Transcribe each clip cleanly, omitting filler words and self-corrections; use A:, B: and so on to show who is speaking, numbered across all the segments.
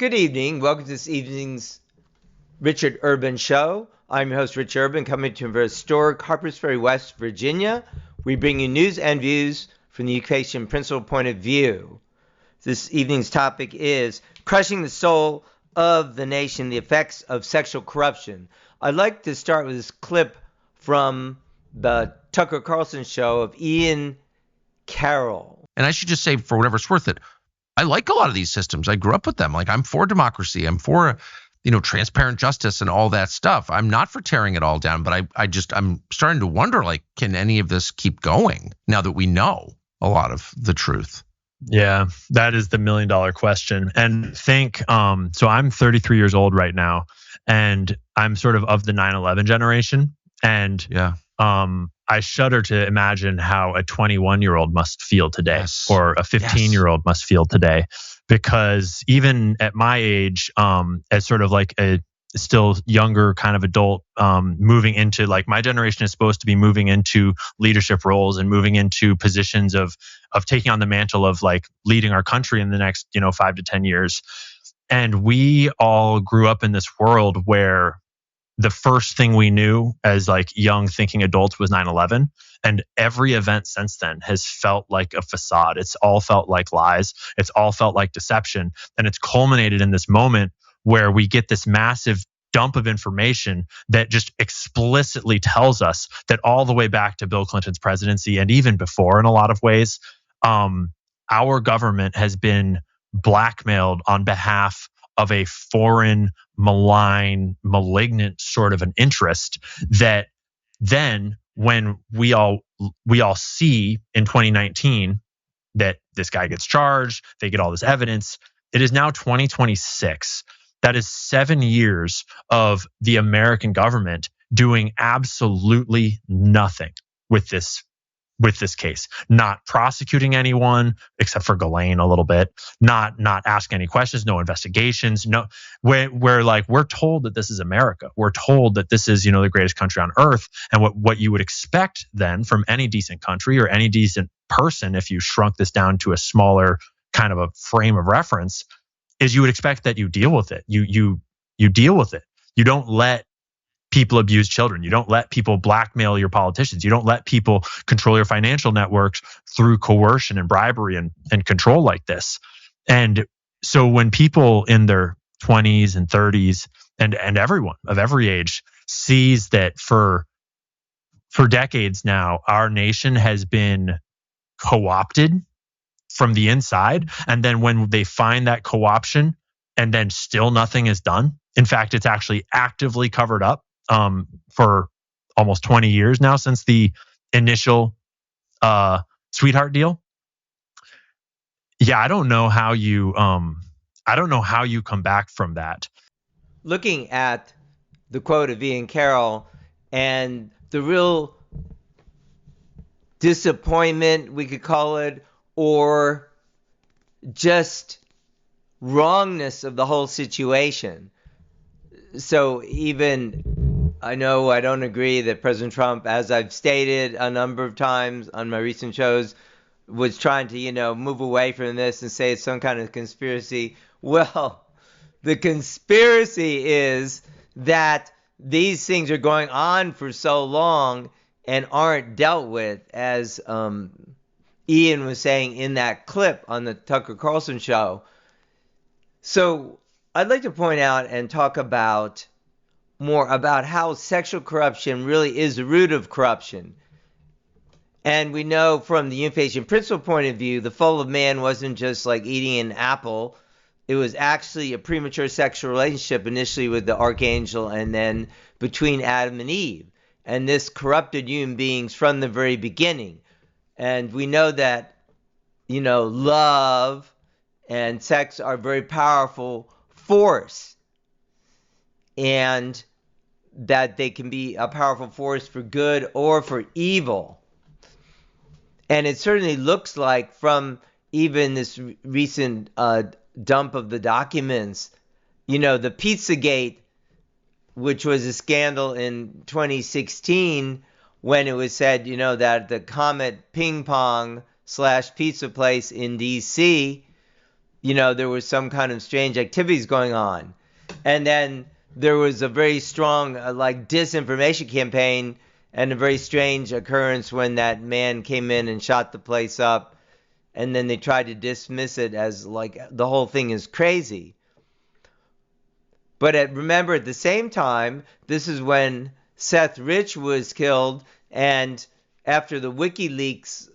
A: Good evening. Welcome to this evening's Richard Urban Show. I'm your host, Rich Urban, coming to you from historic Harpers Ferry, West Virginia. We bring you news and views from the education principal point of view. This evening's topic is crushing the soul of the nation, the effects of sexual corruption. I'd like to start with this clip from the Tucker Carlson show of Ian Carroll.
B: And I should just say, for whatever it's worth, it I like a lot of these systems. I grew up with them. Like, I'm for democracy. I'm for, transparent justice and all that stuff. I'm not for tearing it all down, but I'm starting to wonder, like, can any of this keep going now that we know a lot of the truth?
C: Yeah, that is the $1 million question. And so I'm 33 years old right now, and I'm sort of the 9/11 generation. And
B: yeah.
C: I shudder to imagine how a 21-year-old must feel today,
B: yes.
C: or a 15-year-old must feel today, because even at my age, as sort of like a still younger kind of adult, moving into, like, my generation is supposed to be moving into leadership roles and moving into positions of taking on the mantle of, like, leading our country in the next 5 to 10 years. And we all grew up in this world where the first thing we knew as, like, young thinking adults was 9/11. And every event since then has felt like a facade. It's all felt like lies. It's all felt like deception. And it's culminated in this moment where we get this massive dump of information that just explicitly tells us that all the way back to Bill Clinton's presidency, and even before in a lot of ways, our government has been blackmailed on behalf of a foreign, malign, malignant sort of an interest that then, when we all see in 2019 that this guy gets charged, they get all this evidence. It is now 2026. That is 7 years of the American government doing absolutely nothing with this case, not prosecuting anyone except for Ghislaine a little bit, not asking any questions, no investigations, no. We're told that this is America. We're told that this is, the greatest country on earth. And what you would expect then from any decent country or any decent person, if you shrunk this down to a smaller kind of a frame of reference, is you would expect that you deal with it. You deal with it. You don't let people abuse children. You don't let people blackmail your politicians. You don't let people control your financial networks through coercion and bribery and control like this. And so when people in their 20s and 30s and everyone of every age sees that for decades now, our nation has been co-opted from the inside, and then when they find that co-option and then still nothing is done, in fact, it's actually actively covered up, for almost 20 years now since the initial sweetheart deal. Yeah, I don't know how you come back from that.
A: Looking at the quote of Ian Carroll and the real disappointment, we could call it, or just wrongness of the whole situation. So even, I know I don't agree that President Trump, as I've stated a number of times on my recent shows, was trying to, move away from this and say it's some kind of conspiracy. Well, the conspiracy is that these things are going on for so long and aren't dealt with, as Ian was saying in that clip on the Tucker Carlson show. So I'd like to point out and talk about more about how sexual corruption really is the root of corruption. And we know from the unification principle point of view, the fall of man wasn't just like eating an apple. It was actually a premature sexual relationship, initially with the archangel and then between Adam and Eve. And this corrupted human beings from the very beginning. And we know that, love and sex are very powerful force, and that they can be a powerful force for good or for evil. And it certainly looks like, from even this recent dump of the documents, the Pizzagate, which was a scandal in 2016, when it was said, that the Comet Ping Pong / pizza place in DC there was some kind of strange activities going on. And then there was a very strong like disinformation campaign and a very strange occurrence when that man came in and shot the place up, and then they tried to dismiss it as like the whole thing is crazy. But remember, at the same time, this is when Seth Rich was killed, and after the WikiLeaks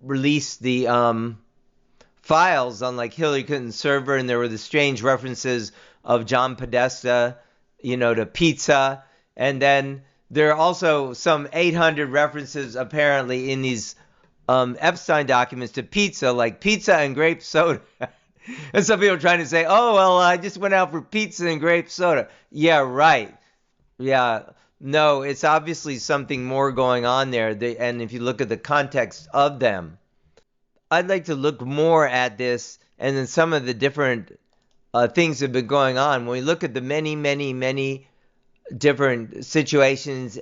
A: released the files on like Hillary Clinton's server, and there were the strange references of John Podesta, to pizza, and then there are also some 800 references apparently in these Epstein documents to pizza, like pizza and grape soda. And some people are trying to say, oh, well, I just went out for pizza and grape soda. Yeah, right. Yeah. No, it's obviously something more going on there. And if you look at the context of them, I'd like to look more at this and then some of the different things that have been going on. When we look at the many, many, many different situations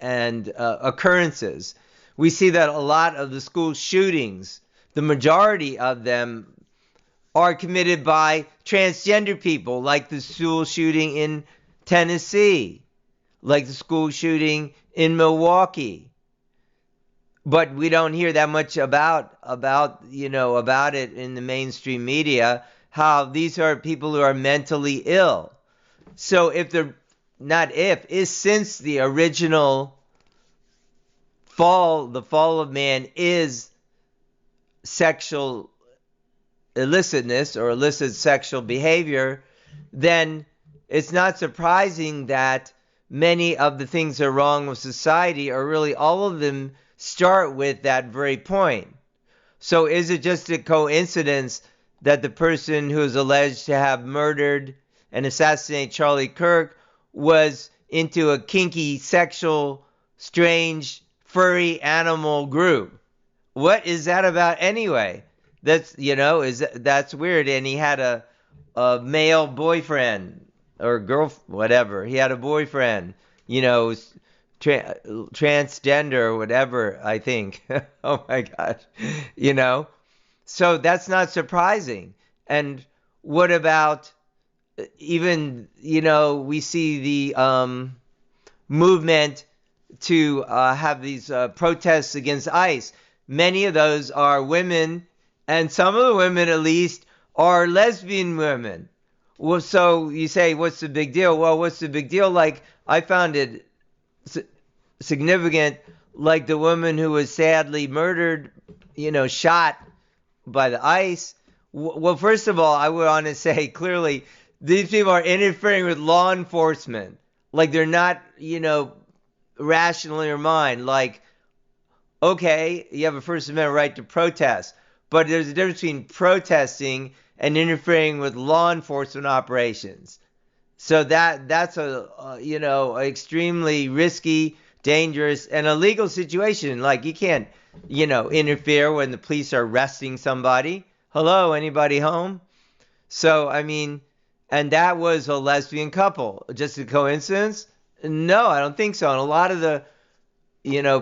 A: and occurrences, we see that a lot of the school shootings, the majority of them are committed by transgender people, like the school shooting in Tennessee, like the school shooting in Milwaukee. But we don't hear that much about it in the mainstream media, how these are people who are mentally ill. So since the original the fall of man is sexual illicitness or illicit sexual behavior, then it's not surprising that many of the things that are wrong with society, or really all of them, start with that very point. So is it just a coincidence that the person who is alleged to have murdered and assassinated Charlie Kirk was into a kinky, sexual, strange, furry animal group? What is that about anyway? That's weird. And he had a male boyfriend or girl, whatever. He had a boyfriend, transgender or whatever, I think. Oh my gosh. So that's not surprising. And what about even, we see the movement to have these protests against ICE. Many of those are women, and some of the women at least are lesbian women. Well, so you say, what's the big deal? Well, what's the big deal? Like, I found it significant, like the woman who was sadly murdered, shot by the ICE. Well, first of all, I would want to say clearly, these people are interfering with law enforcement. Like, they're not, rational in your mind. Like, okay, you have a First Amendment right to protest, but there's a difference between protesting and interfering with law enforcement operations. So that's a extremely risky, dangerous, and illegal situation. Like, you can't, interfere when the police are arresting somebody. Hello, anybody home? So, I mean, and that was a lesbian couple. Just a coincidence? No, I don't think so. And a lot of the,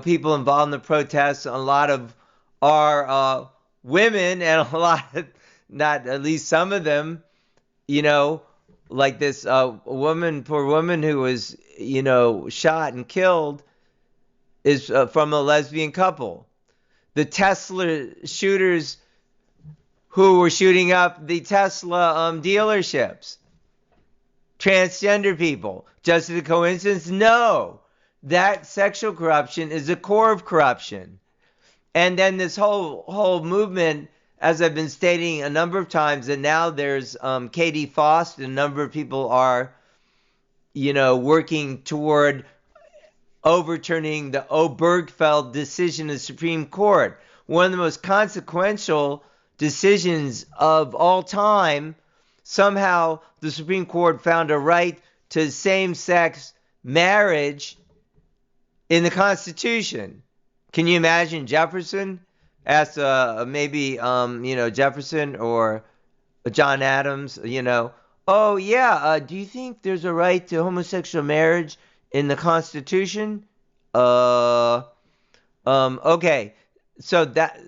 A: people involved in the protests, a lot of are women, and a lot of, not at least some of them, like this poor woman who was, shot and killed is from a lesbian couple. The Tesla shooters who were shooting up the Tesla dealerships, transgender people. Just a coincidence? No. That sexual corruption is the core of corruption. And then this whole movement, as I've been stating a number of times, and now there's Katie Faust, and a number of people are, working toward overturning the Obergefell decision of the Supreme Court. One of the most consequential decisions of all time. Somehow the Supreme Court found a right to same-sex marriage in the Constitution. Can you imagine Jefferson? Asked maybe Jefferson or John Adams, oh yeah, do you think there's a right to homosexual marriage in the Constitution? Okay. So that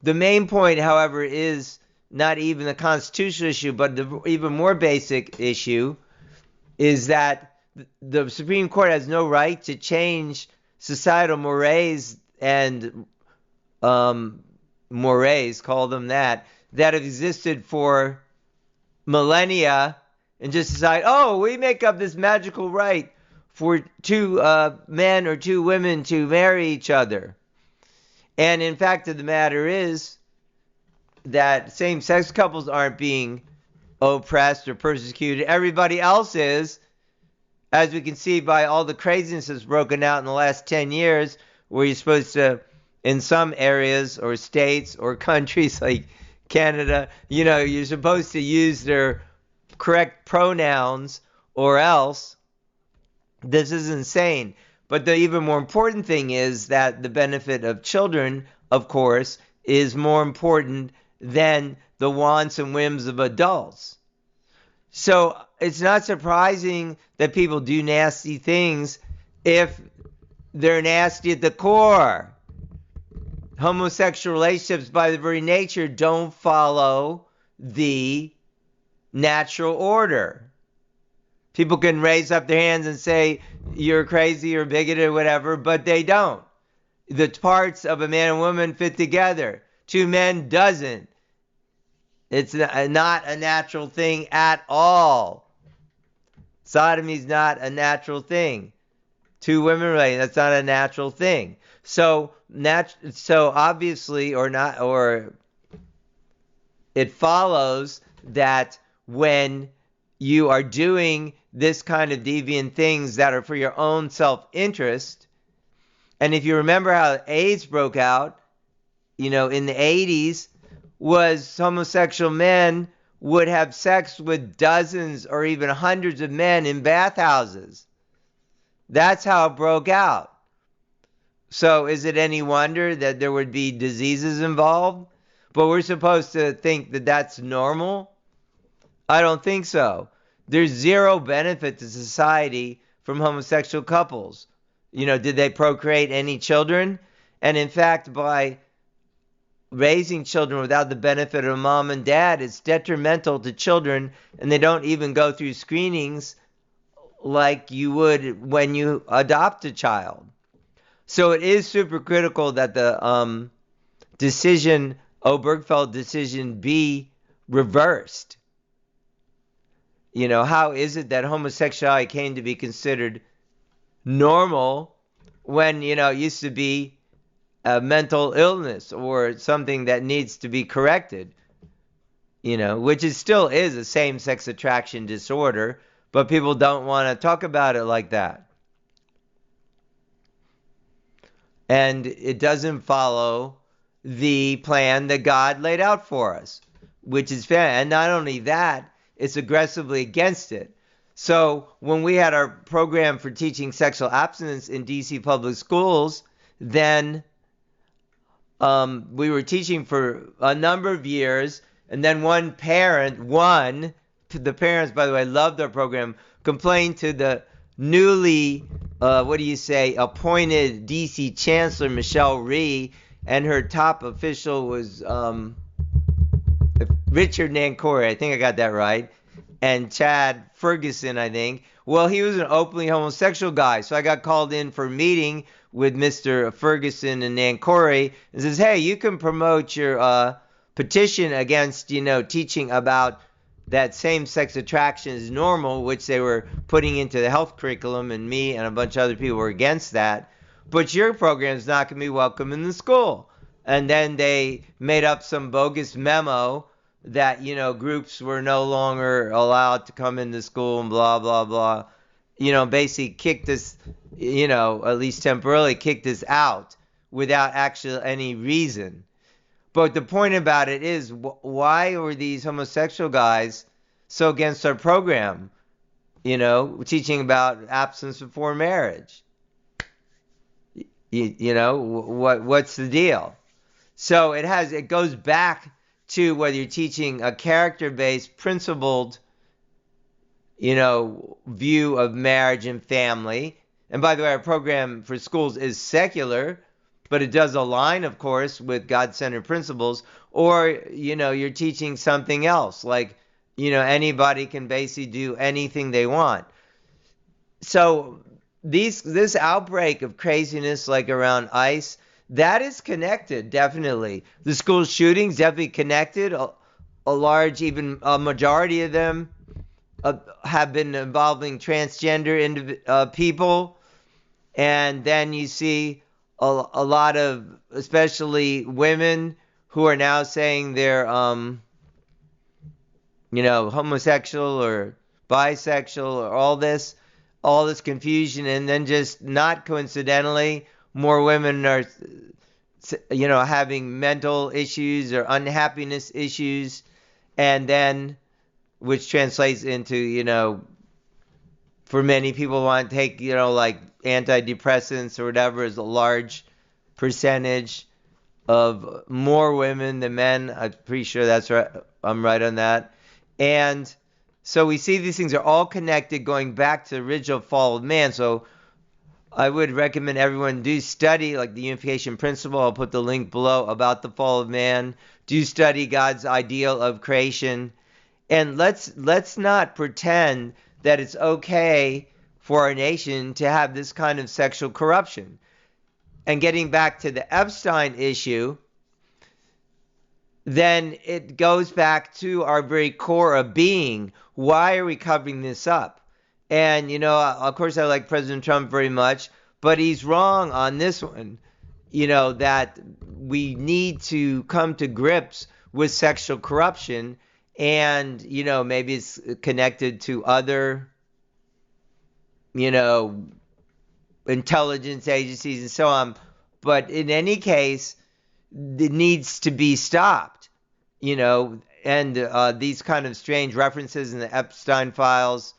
A: the main point, however, is not even the constitutional issue, but the even more basic issue is that the Supreme Court has no right to change societal mores and mores, call them that have existed for millennia, and just decide, oh, we make up this magical right for two men or two women to marry each other. And in fact of the matter is that same-sex couples aren't being oppressed or persecuted. Everybody else is, as we can see by all the craziness that's broken out in the last 10 years, where you're supposed to, in some areas or states or countries like Canada, you're supposed to use their correct pronouns or else. This is insane. But the even more important thing is that the benefit of children, of course, is more important than the wants and whims of adults. So it's not surprising that people do nasty things if they're nasty at the core. Homosexual relationships, by their very nature, don't follow the natural order. People can raise up their hands and say you're crazy or bigoted or whatever, but they don't. The parts of a man and woman fit together. Two men doesn't. It's not a natural thing at all. Sodomy is not a natural thing. Two women related, that's not a natural thing. So obviously, it follows that when you are doing this kind of deviant things that are for your own self-interest, and if you remember how AIDS broke out, in the 80s, was homosexual men would have sex with dozens or even hundreds of men in bathhouses. That's how it broke out. So is it any wonder that there would be diseases involved? But we're supposed to think that that's normal? I don't think so. There's zero benefit to society from homosexual couples. Did they procreate any children? And in fact, by raising children without the benefit of mom and dad, it's detrimental to children, and they don't even go through screenings like you would when you adopt a child. So it is super critical that the Obergefell decision be reversed. How is it that homosexuality came to be considered normal when, it used to be a mental illness or something that needs to be corrected, which still is a same-sex attraction disorder, but people don't want to talk about it like that. And it doesn't follow the plan that God laid out for us, which is fair. And not only that, it's aggressively against it. So when we had our program for teaching sexual abstinence in DC public schools, then we were teaching for a number of years, and then the parents, by the way, loved our program, complained to the newly, appointed DC Chancellor, Michelle Rhee, and her top official was Richard Nancore, I think I got that right, and Chad Ferguson, I think. Well, he was an openly homosexual guy, so I got called in for a meeting with Mr. Ferguson and Nancore, and says, hey, you can promote your petition against, teaching about that same-sex attraction is normal, which they were putting into the health curriculum, and me and a bunch of other people were against that. But your program is not going to be welcome in the school. And then they made up some bogus memo that, groups were no longer allowed to come into school and blah, blah, blah. Basically kicked us, at least temporarily kicked us out without actually any reason. But the point about it is, why were these homosexual guys so against our program? Teaching about abstinence before marriage. What's the deal? So it goes back to whether you're teaching a character-based, principled, view of marriage and family. And by the way, our program for schools is secular, but it does align, of course, with God-centered principles, or, you're teaching something else, like, anybody can basically do anything they want. So this outbreak of craziness, like around ICE, that is connected, definitely. The school shootings, definitely connected. A large, even a majority of them have been involving transgender people. And then you see a lot of, especially women, who are now saying they're, homosexual or bisexual, or all this confusion. And then, just not coincidentally, more women are, having mental issues or unhappiness issues. And then, which translates into, for many people want to take, like antidepressants or whatever, is a large percentage of more women than men. I'm pretty sure that's right. I'm right on that. And so we see these things are all connected, going back to the original fall of man. So I would recommend everyone do study, like, the unification principle. I'll put the link below about the fall of man. Do study God's ideal of creation. And let's not pretend that it's okay for our nation to have this kind of sexual corruption. And getting back to the Epstein issue, then it goes back to our very core of being. Why are we covering this up? And, of course, I like President Trump very much, but he's wrong on this one, that we need to come to grips with sexual corruption. And, maybe it's connected to other, intelligence agencies and so on. But in any case, it needs to be stopped, and these kind of strange references in the Epstein files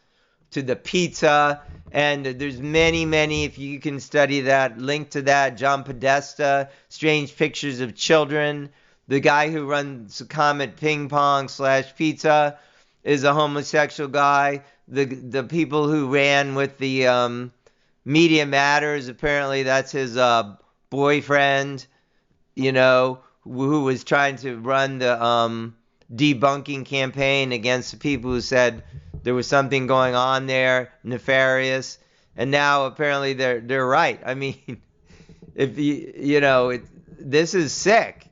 A: to the pizza. And there's many, if you can study that, link to that, John Podesta, strange pictures of children. The guy who runs Comet Ping Pong / Pizza is a homosexual guy. The people who ran with the Media Matters, apparently that's his boyfriend, who was trying to run the debunking campaign against the people who said there was something going on there, nefarious. And now apparently they're right. I mean, if this is sick,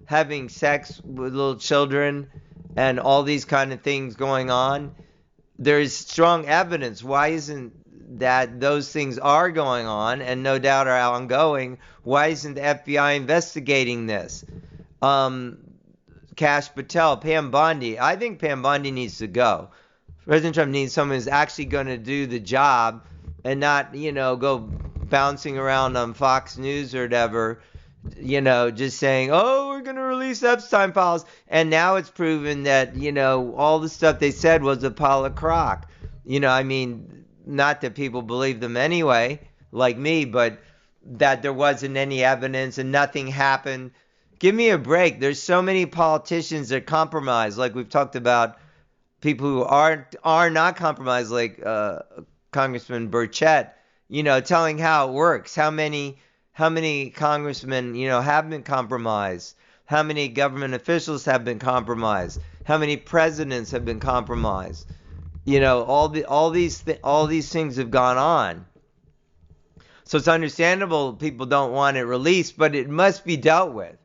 A: having sex with little children and all these kind of things going on. There's strong evidence. Why isn't that those things are going on, and no doubt are ongoing? Why isn't the FBI investigating this? Kash Patel, Pam Bondi. I think Pam Bondi needs to go. President Trump needs someone who's actually going to do the job and not, go bouncing around on Fox News or whatever, just saying, oh, we're going to release Epstein files. And now it's proven that, all the stuff they said was a pile of crock. Not that people believe them anyway, like me, but that there wasn't any evidence and nothing happened. Give me a break. There's so many politicians that compromise, like we've talked about, people who are not compromised, like Congressman Burchett, telling how it works. How many congressmen, have been compromised? How many government officials have been compromised? How many presidents have been compromised? All these things have gone on. So it's understandable people don't want it released, but it must be dealt with.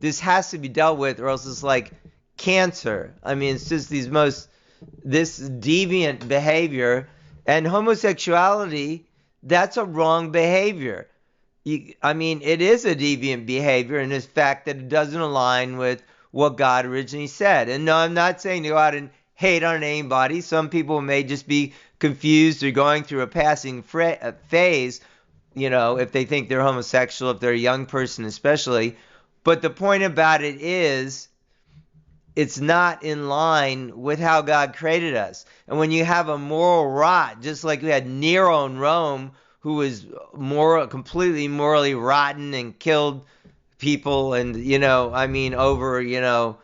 A: This has to be dealt with, or else it's like cancer. It's just this deviant behavior. And homosexuality, that's a wrong behavior. It is a deviant behavior in the fact that it doesn't align with what God originally said. And no, I'm not saying to go out and hate on anybody. Some people may just be confused or going through a passing phase, if they think they're homosexual, if they're a young person especially. But the point about it is, it's not in line with how God created us. And when you have a moral rot, just like we had Nero in Rome, who was completely morally rotten and killed people and, over,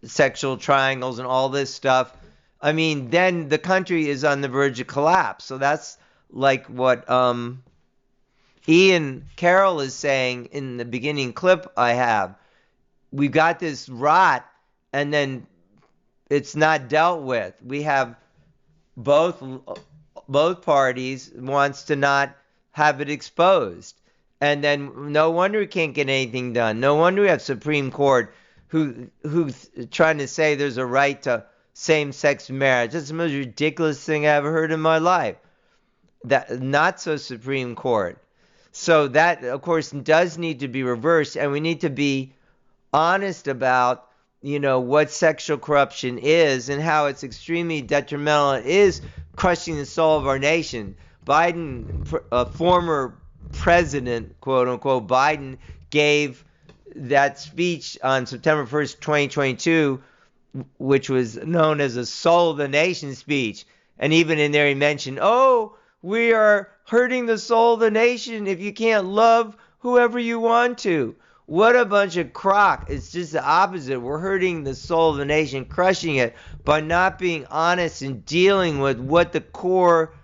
A: sexual triangles and all this stuff. Then the country is on the verge of collapse. So that's like what Ian Carroll is saying in the beginning clip I have. we've got this rot, and then it's not dealt with. We have both parties wants to not have it exposed. And then no wonder we can't get anything done. No wonder we have Supreme Court who's trying to say there's a right to same-sex marriage. That's the most ridiculous thing I ever heard in my life. That not so Supreme Court. So that, of course, does need to be reversed, and we need to be honest about, what sexual corruption is and how it's extremely detrimental. It is crushing the soul of our nation. Biden, a former president, quote unquote, Biden gave that speech on September 1st, 2022, which was known as a soul of the nation speech. And even in there he mentioned, we are hurting the soul of the nation if you can't love whoever you want to. What a bunch of crock. It's just the opposite. We're hurting the soul of the nation, crushing it by not being honest and dealing with what the core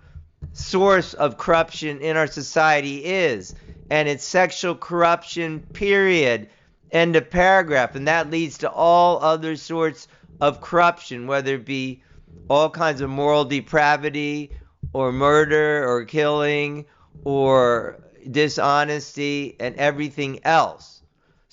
A: source of corruption in our society is. And it's sexual corruption, period. End of paragraph. And that leads to all other sorts of corruption, whether it be all kinds of moral depravity or murder or killing or dishonesty and everything else.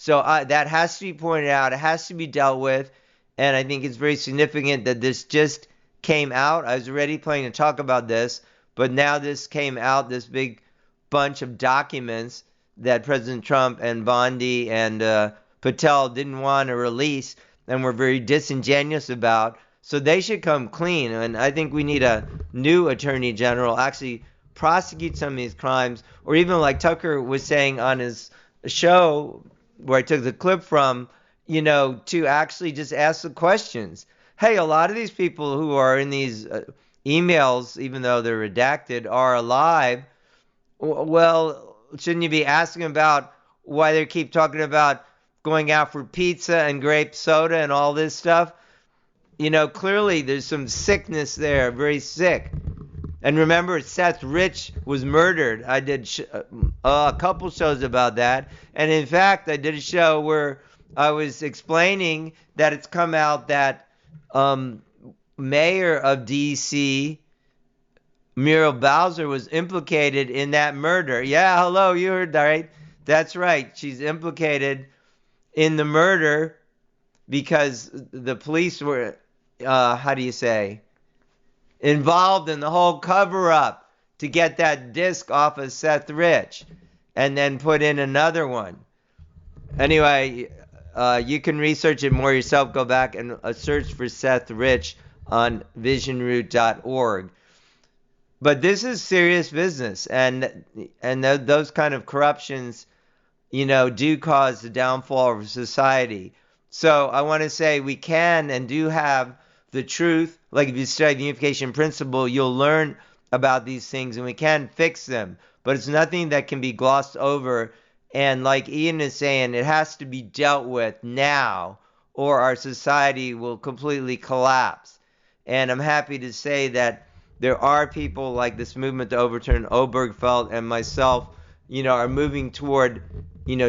A: So that has to be pointed out. It has to be dealt with. And I think it's very significant that this just came out. I was already planning to talk about this, but now this came out, this big bunch of documents that President Trump and Bondi and Patel didn't want to release and were very disingenuous about. So they should come clean. And I think we need a new attorney general actually prosecute some of these crimes, or even like Tucker was saying on his show where I took the clip from, to actually just ask the questions. Hey, a lot of these people who are in these emails, even though they're redacted, are alive. Well, shouldn't you be asking about why they keep talking about going out for pizza and grape soda and all this stuff? Clearly there's some sickness there, very sick. And remember, Seth Rich was murdered. I did a couple shows about that. And in fact, I did a show where I was explaining that it's come out that Mayor of D.C., Muriel Bowser, was implicated in that murder. Yeah, hello, you heard that, right? That's right. She's implicated in the murder because the police were, involved in the whole cover-up to get that disc off of Seth Rich and then put in another one. Anyway, you can research it more yourself. Go back and search for Seth Rich on visionroot.org. But this is serious business, and those kind of corruptions, do cause the downfall of society. So I want to say we can and do have the truth. Like if you study the unification principle, you'll learn about these things, and we can fix them. But it's nothing that can be glossed over. And like Ian is saying, it has to be dealt with now, or our society will completely collapse. And I'm happy to say that there are people like this movement to overturn Obergefell and myself, are moving toward,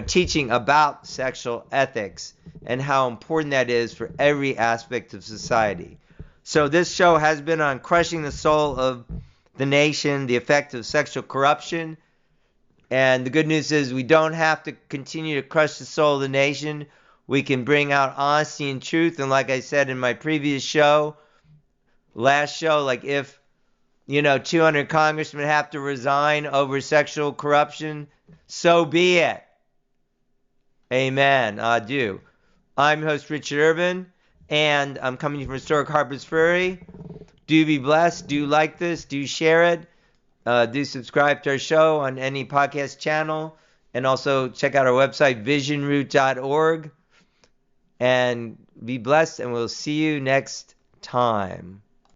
A: teaching about sexual ethics and how important that is for every aspect of society. So this show has been on crushing the soul of the nation, the effect of sexual corruption. And the good news is we don't have to continue to crush the soul of the nation. We can bring out honesty and truth. And like I said in my previous show, last show, like if, 200 congressmen have to resign over sexual corruption, so be it. Amen. Adieu. I'm host Richard Urban, and I'm coming from historic Harpers Ferry. Do be blessed. Do like this. Do share it. Do subscribe to our show on any podcast channel. And also check out our website, visionroot.org. And be blessed, and we'll see you next time.